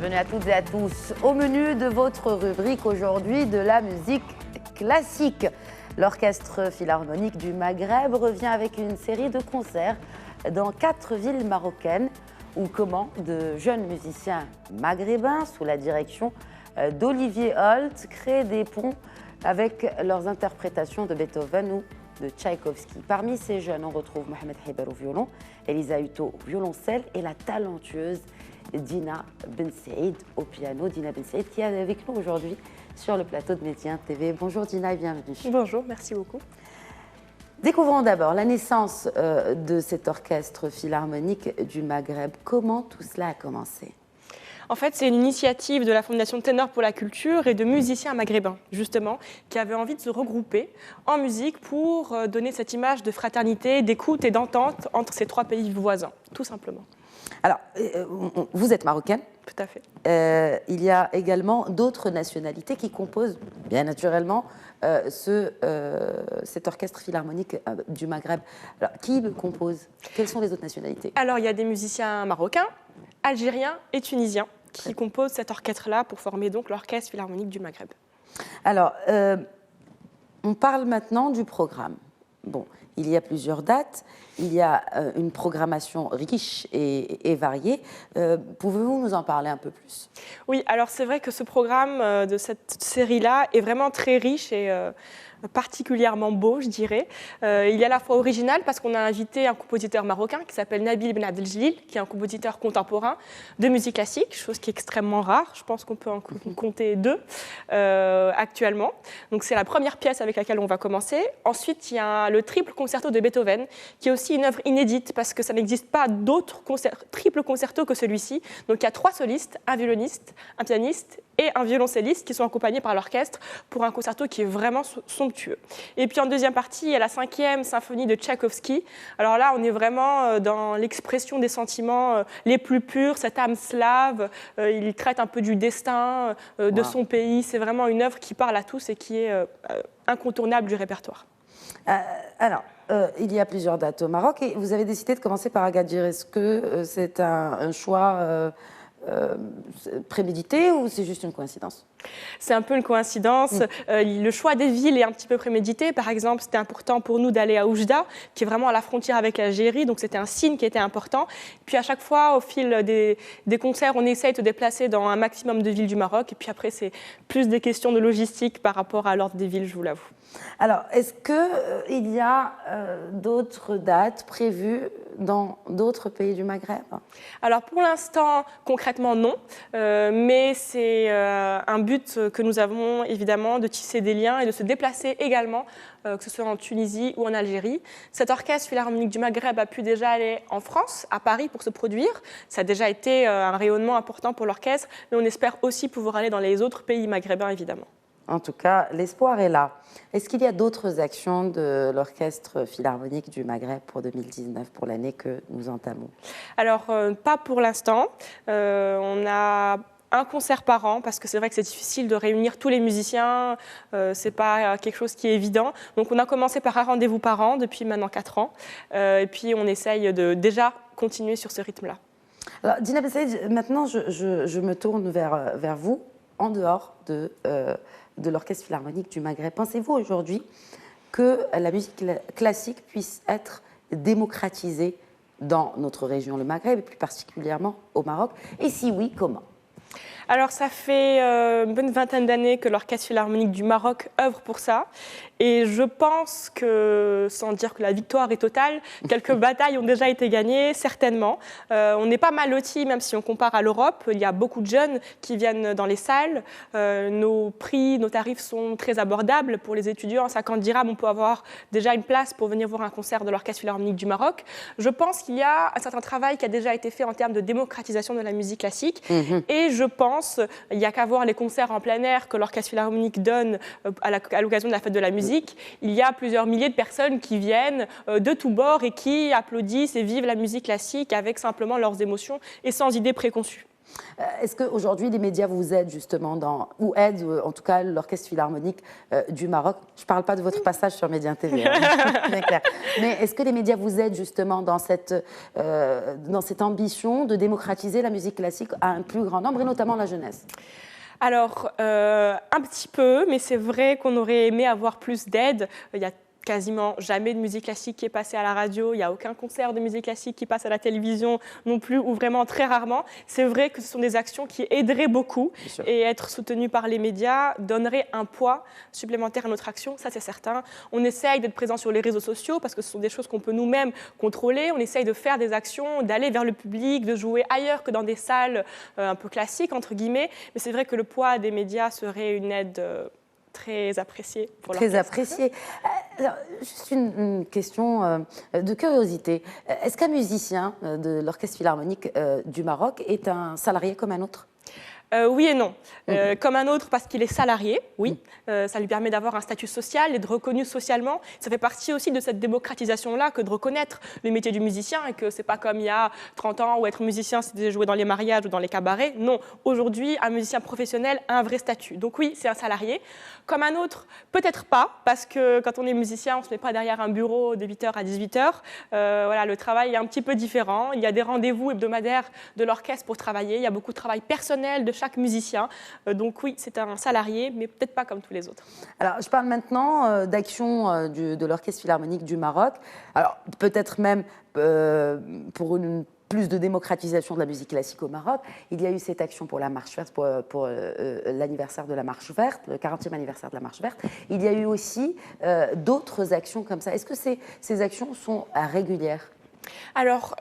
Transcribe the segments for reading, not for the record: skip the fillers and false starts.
Bienvenue à toutes et à tous. Au menu de votre rubrique aujourd'hui de la musique classique. L'Orchestre Philharmonique du Maghreb revient avec une série de concerts dans 4 villes marocaines où comment de jeunes musiciens maghrébins sous la direction d'Olivier Holt créent des ponts avec leurs interprétations de Beethoven ou de Tchaïkovski. Parmi ces jeunes, on retrouve Mohamed Hiber au violon, Elisa Hutto au violoncelle et la talentueuse Dina Ben Saïd au piano. Dina Ben Saïd qui est avec nous aujourd'hui sur le plateau de Médien TV. Bonjour Dina et bienvenue. Bonjour, merci beaucoup. Découvrons d'abord la naissance de cet orchestre philharmonique du Maghreb. Comment tout cela a commencé ? En fait, c'est une initiative de la Fondation Ténor pour la culture et de musiciens maghrébins, justement, qui avaient envie de se regrouper en musique pour donner cette image de fraternité, d'écoute et d'entente entre ces 3 pays voisins, tout simplement. Alors, vous êtes marocaine ? Tout à fait. Il y a également d'autres nationalités qui composent, bien naturellement, cet orchestre philharmonique du Maghreb. Alors, qui le compose ? Quelles sont les autres nationalités ? Alors, il y a des musiciens marocains, algériens et tunisiens qui composent cet orchestre-là pour former donc l'Orchestre Philharmonique du Maghreb. Alors, on parle maintenant du programme. Bon, il y a plusieurs dates, il y a une programmation riche et variée. Pouvez-vous nous en parler un peu plus ? Oui, alors c'est vrai que ce programme de cette série-là est vraiment très riche et particulièrement beau, je dirais. Il est à la fois original parce qu'on a invité un compositeur marocain qui s'appelle Nabil Ben Abdeljelil, qui est un compositeur contemporain de musique classique, chose qui est extrêmement rare. Je pense qu'on peut en compter 2 actuellement. Donc c'est la première pièce avec laquelle on va commencer. Ensuite, il y a le triple concerto de Beethoven, qui est aussi une œuvre inédite parce que ça n'existe pas d'autres triple concerto que celui-ci. Donc il y a 3 solistes, un violoniste, un pianiste et un violoncelliste qui sont accompagnés par l'orchestre pour un concerto qui est vraiment somptueux. Et puis en deuxième partie, il y a la 5e symphonie de Tchaïkovski. Alors là, on est vraiment dans l'expression des sentiments les plus purs, cette âme slave. Il traite un peu du destin de son pays. C'est vraiment une œuvre qui parle à tous et qui est incontournable du répertoire. Il y a plusieurs dates au Maroc et vous avez décidé de commencer par Agadir. Est-ce que c'est un choix prémédité ou c'est juste une coïncidence ? C'est un peu une coïncidence. Le choix des villes est un petit peu prémédité. Par exemple, c'était important pour nous d'aller à Oujda, qui est vraiment à la frontière avec l'Algérie. Donc, c'était un signe qui était important. Puis, à chaque fois, au fil des concerts, on essaye de se déplacer dans un maximum de villes du Maroc. Et puis après, c'est plus des questions de logistique par rapport à l'ordre des villes, je vous l'avoue. Alors, est-ce qu'il y a d'autres dates prévues dans d'autres pays du Maghreb ? Alors, pour l'instant, concrètement, non. Mais c'est un but que nous avons, évidemment, de tisser des liens et de se déplacer également, que ce soit en Tunisie ou en Algérie. Cet orchestre philharmonique du Maghreb a pu déjà aller en France, à Paris, pour se produire. Ça a déjà été un rayonnement important pour l'orchestre, mais on espère aussi pouvoir aller dans les autres pays maghrébins, évidemment. En tout cas, l'espoir est là. Est-ce qu'il y a d'autres actions de l'Orchestre Philharmonique du Maghreb pour 2019, pour l'année que nous entamons ? Alors, pas pour l'instant. On a un concert par an, parce que c'est vrai que c'est difficile de réunir tous les musiciens, c'est pas quelque chose qui est évident. Donc on a commencé par un rendez-vous par an depuis maintenant 4 ans, et puis on essaye de déjà continuer sur ce rythme-là. Alors, Dina Ben Saïd, maintenant je me tourne vers vous, en dehors de l'Orchestre Philharmonique du Maghreb. Pensez-vous aujourd'hui que la musique classique puisse être démocratisée dans notre région, le Maghreb, et plus particulièrement au Maroc ? Et si oui, comment ? Alors, ça fait une bonne vingtaine d'années que l'Orchestre Philharmonique du Maroc œuvre pour ça. Et je pense que, sans dire que la victoire est totale, quelques batailles ont déjà été gagnées, certainement. On est pas mal lotis, même si on compare à l'Europe. Il y a beaucoup de jeunes qui viennent dans les salles. Nos prix, nos tarifs sont très abordables pour les étudiants. À 50 dirhams, on peut avoir déjà une place pour venir voir un concert de l'Orchestre Philharmonique du Maroc. Je pense qu'il y a un certain travail qui a déjà été fait en termes de démocratisation de la musique classique. Et je pense, il n'y a qu'à voir les concerts en plein air que l'Orchestre Philharmonique donne à l'occasion de la fête de la musique. Il y a plusieurs milliers de personnes qui viennent de tous bords et qui applaudissent et vivent la musique classique avec simplement leurs émotions et sans idées préconçues. Est-ce qu'aujourd'hui, les médias vous aident justement ou aident en tout cas l'Orchestre Philharmonique du Maroc? Je ne parle pas de votre passage sur Média TV, hein, bien clair. Mais est-ce que les médias vous aident justement dans cette ambition de démocratiser la musique classique à un plus grand nombre, et notamment la jeunesse? Alors, un petit peu, mais c'est vrai qu'on aurait aimé avoir plus d'aide. Il y a quasiment jamais de musique classique qui est passée à la radio, il n'y a aucun concert de musique classique qui passe à la télévision non plus, ou vraiment très rarement. C'est vrai que ce sont des actions qui aideraient beaucoup, et être soutenues par les médias donnerait un poids supplémentaire à notre action, ça c'est certain. On essaye d'être présent sur les réseaux sociaux parce que ce sont des choses qu'on peut nous-mêmes contrôler, on essaye de faire des actions, d'aller vers le public, de jouer ailleurs que dans des salles un peu classiques, entre guillemets, mais c'est vrai que le poids des médias serait une aide très appréciée pour l'orchestre. Très appréciée. Alors, juste une question de curiosité. Est-ce qu'un musicien de l'Orchestre Philharmonique du Maroc est un salarié comme un autre? Oui et non. Comme un autre parce qu'il est salarié, oui. Ça lui permet d'avoir un statut social, d'être reconnu socialement. Ça fait partie aussi de cette démocratisation-là que de reconnaître le métier du musicien et que c'est pas comme il y a 30 ans où être musicien c'était jouer dans les mariages ou dans les cabarets. Non, aujourd'hui, un musicien professionnel a un vrai statut. Donc oui, c'est un salarié. Comme un autre, peut-être pas, parce que quand on est musicien, on ne se met pas derrière un bureau de 8h à 18h. Voilà, le travail est un petit peu différent. Il y a des rendez-vous hebdomadaires de l'orchestre pour travailler. Il y a beaucoup de travail personnel de chaque musicien. Donc oui, c'est un salarié, mais peut-être pas comme tous les autres. Alors, je parle maintenant d'action de l'Orchestre Philharmonique du Maroc. Alors, peut-être même pour une plus de démocratisation de la musique classique au Maroc. Il y a eu cette action pour la Marche verte, pour l'anniversaire de la Marche verte, le 40e anniversaire de la Marche verte. Il y a eu aussi d'autres actions comme ça. Est-ce que ces actions sont régulières ? Alors,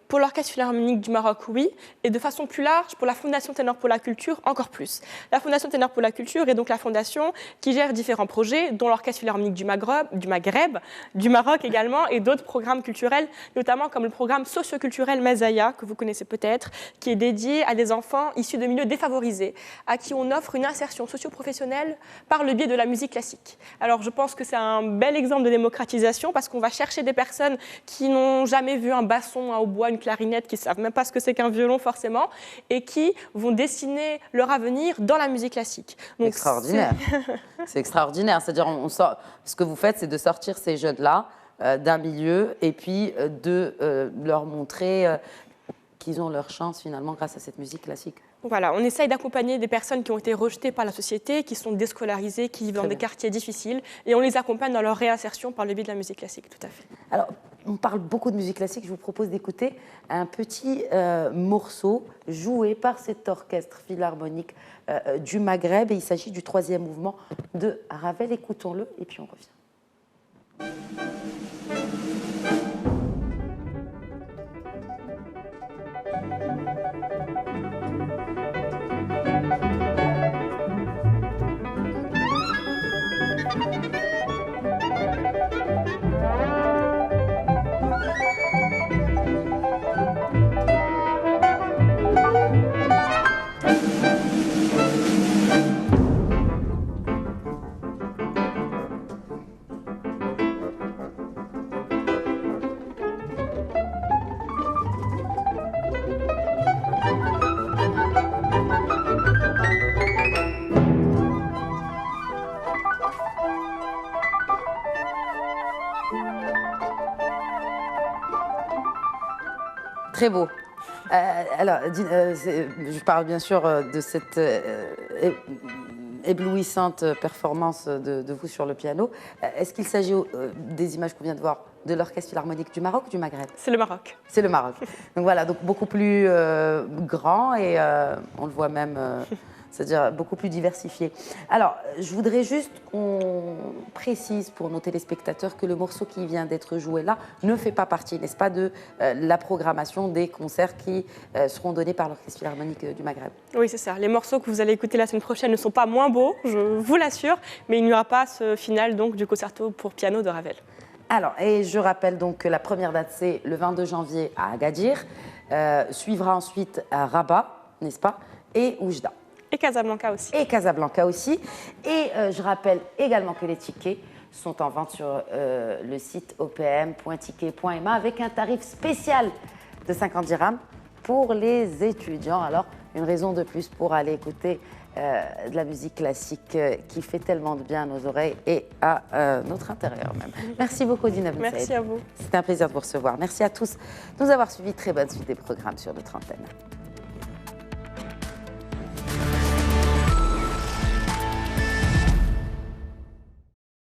pour l'Orchestre Philharmonique du Maroc, oui, et de façon plus large, pour la Fondation Ténor pour la Culture, encore plus. La Fondation Ténor pour la Culture est donc la fondation qui gère différents projets, dont l'Orchestre Philharmonique du Maghreb, du Maroc également, et d'autres programmes culturels, notamment comme le programme socioculturel Mazaya, que vous connaissez peut-être, qui est dédié à des enfants issus de milieux défavorisés, à qui on offre une insertion socio-professionnelle par le biais de la musique classique. Alors, je pense que c'est un bel exemple de démocratisation, parce qu'on va chercher des personnes qui n'ont jamais vu un basson, un hautbois, une clarinette, qui ne savent même pas ce que c'est qu'un violon forcément, et qui vont dessiner leur avenir dans la musique classique. Donc, extraordinaire. C'est extraordinaire. C'est-à-dire, ce que vous faites, c'est de sortir ces jeunes-là d'un milieu et puis de leur montrer qu'ils ont leur chance finalement grâce à cette musique classique. Voilà, on essaye d'accompagner des personnes qui ont été rejetées par la société, qui sont déscolarisées, qui vivent dans des quartiers difficiles, et on les accompagne dans leur réinsertion par le biais de la musique classique, tout à fait. Alors, on parle beaucoup de musique classique, je vous propose d'écouter un petit morceau joué par cet orchestre philharmonique du Maghreb, et il s'agit du 3e mouvement de Ravel. Écoutons-le, et puis on revient. Très beau. Alors, je parle bien sûr de cette éblouissante performance de vous sur le piano. Est-ce qu'il s'agit des images qu'on vient de voir de l'Orchestre Philharmonique du Maroc ou du Maghreb? C'est le Maroc. C'est le Maroc. Donc voilà, donc beaucoup plus grand et on le voit même... c'est-à-dire beaucoup plus diversifié. Alors, je voudrais juste qu'on précise pour nos téléspectateurs que le morceau qui vient d'être joué là ne fait pas partie, n'est-ce pas, de la programmation des concerts qui seront donnés par l'Orchestre Philharmonique du Maghreb. Oui, c'est ça. Les morceaux que vous allez écouter la semaine prochaine ne sont pas moins beaux, je vous l'assure, mais il n'y aura pas ce final donc, du concerto pour piano de Ravel. Alors, et je rappelle donc que la première date, c'est le 22 janvier à Agadir, suivra ensuite à Rabat, n'est-ce pas, et Oujda. Et Casablanca aussi. Et Casablanca aussi. Et je rappelle également que les tickets sont en vente sur le site opm.ticket.ma avec un tarif spécial de 50 dirhams pour les étudiants. Alors, une raison de plus pour aller écouter de la musique classique qui fait tellement de bien à nos oreilles et à notre intérieur même. Merci beaucoup, Dina Ben Saïd. Merci à vous. C'était un plaisir de vous recevoir. Merci à tous de nous avoir suivis. Très bonne suite des programmes sur notre antenne.